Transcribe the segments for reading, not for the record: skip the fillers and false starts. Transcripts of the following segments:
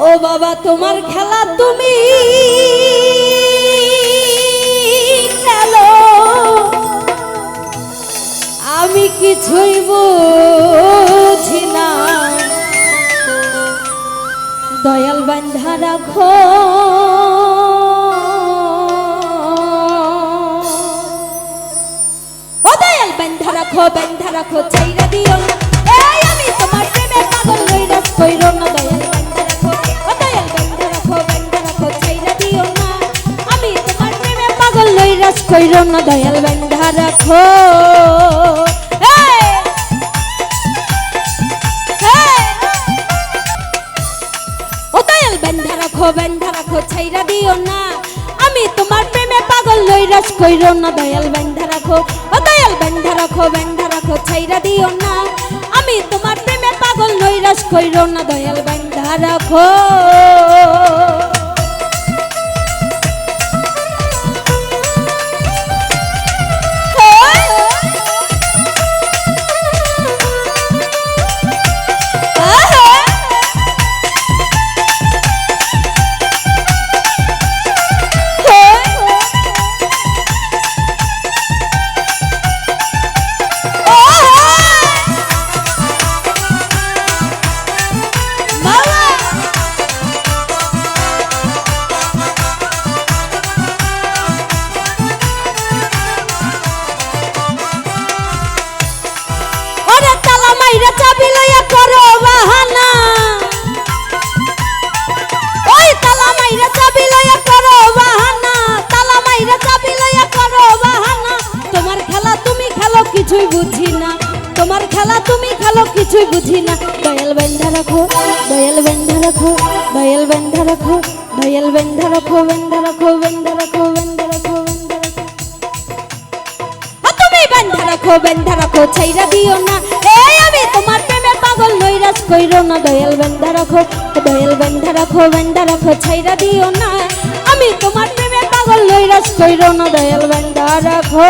ও বাবা তোমার খেলা তুমি খেলো, আমি কিছুই বুঝি না। দয়াল বান্ধা রাখো, ও দয়াল বান্ধা রাখো, বান্ধা রাখো, ছাইরা দিও না। এই আমি তোমার প্রেমে পাগল হইরা কইরো না। দয়াল বান্ধা রাখো, ও দয়াল বান্ধা রাখো, বান্ধা রাখো, ছাইরা দিও না। আমি তোমার প্রেমে পাগল হইরা কইরো না। দয়াল বান্ধা রাখো, বান্ধা রাখো, বান্ধা রাখো, ছাইরা দিও না। আমি তোমার প্রেমে পাগল লইরাস কইরো না। দয়াল বান্ধা রাখো, ও দয়াল বান্ধা রাখো, বান্ধা রাখো, ছাইরা দিও না। আমি তোমার প্রেমে পাগল লইরাস কইরো না। দয়াল বান্ধা রাখো। কিছুই বুঝি না, তোমার খেলা তুমি খেলো, কিছুই বুঝি না। দয়াল বান্ধা রাখো, দয়াল বান্ধা রাখো, দয়াল বান্ধা রাখো, দয়াল বান্ধা রাখো, বান্ধা রাখো, বান্ধা রাখো, বান্ধা রাখো, বান্ধা রাখো, তুমি বান্ধা রাখো, বান্ধা রাখো, ছাইরা দিও না। এই আমি তোমার প্রেমে পাগল লইরাস কইরো না। দয়াল বান্ধা রাখো, দয়াল বান্ধা রাখো, বান্ধা রাখো, ছাইরা দিও না। আমি তোমার প্রেমে পাগল লইরাস কইরো না। দয়াল বান্ধা রাখো।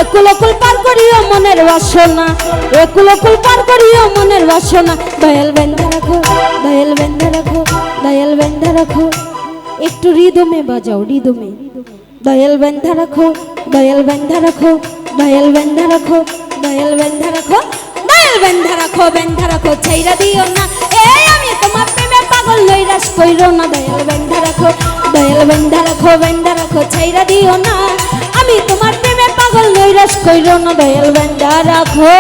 একুলকুল পার করিও মনের বাসনা, একুলকুল পার করিও মনের বাসনা। দয়াল বান্ধা রাখো, দয়াল বান্ধা রাখো, দয়াল বান্ধা রাখো। একটু রিদমে বাজাও, রিদমে। দয়াল বান্ধা রাখো, দয়াল বান্ধা রাখো, দয়াল বান্ধা রাখো, দয়াল বান্ধা রাখো, দয়াল বান্ধা রাখো, বান্ধা রাখো, ছাইরা দিও না। এই আমি তোমার প্রেমে পাগল লইরাস কইরো না। দয়াল বান্ধা রাখো, দয়াল বান্ধা রাখো, বান্ধা রাখো, ছাইরা দিও না। আমি তোমার প্রেমে পাগল লইরাস কইরো না। দয়াল বান্ধা রাখো।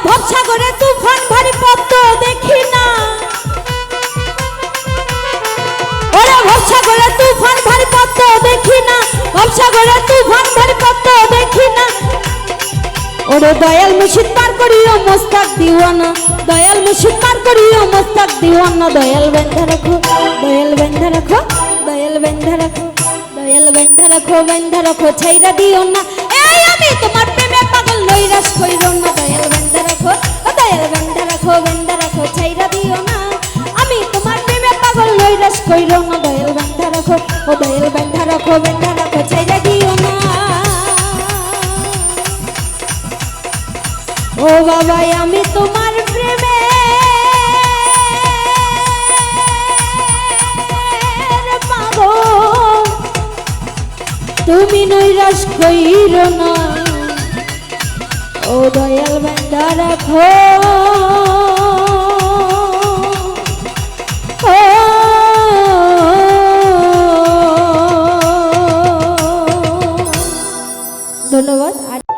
ভবসাগরে তুফান ভারী পদ্ম দেখি না, ওরে ভবসাগরে তুফান ভারী পদ্ম দেখি না, ভবসাগরে তুফান ভারী পদ্ম দেখি না। ওরে দয়াল মুর্শিদ পার করিও মোস্তাক দিওয়ানা, দয়াল মুর্শিদ পার করিও মোস্তাক দিওয়ানা। দয়াল বান্ধা রাখো, দয়াল বান্ধা রাখো, দয়াল বান্ধা রাখো, দয়াল বান্ধা রাখো, বান্ধা রাখো, ছাইরা দিও না। এই আমি তোমার প্রেমে পাগল লইরাস কইরো না। দয়াল বান্ধা রাখো, দয়াল বান্ধা রাখো, বান্ধা রাখো, ছাইরা দিও না। আমি তোমার প্রেমে পাগল লইরাস কইরো না। দয়াল বান্ধা রাখো, ও দয়াল বান্ধা রাখো, বান্ধা রাখো, ছাইরা দিও না। ও বাবা আমি তোমার প্রেমে প্রেমের পাগল তুমি নৈরাশ কইর না ও দয়াল বান্দা রাখো ধন্যবাদ।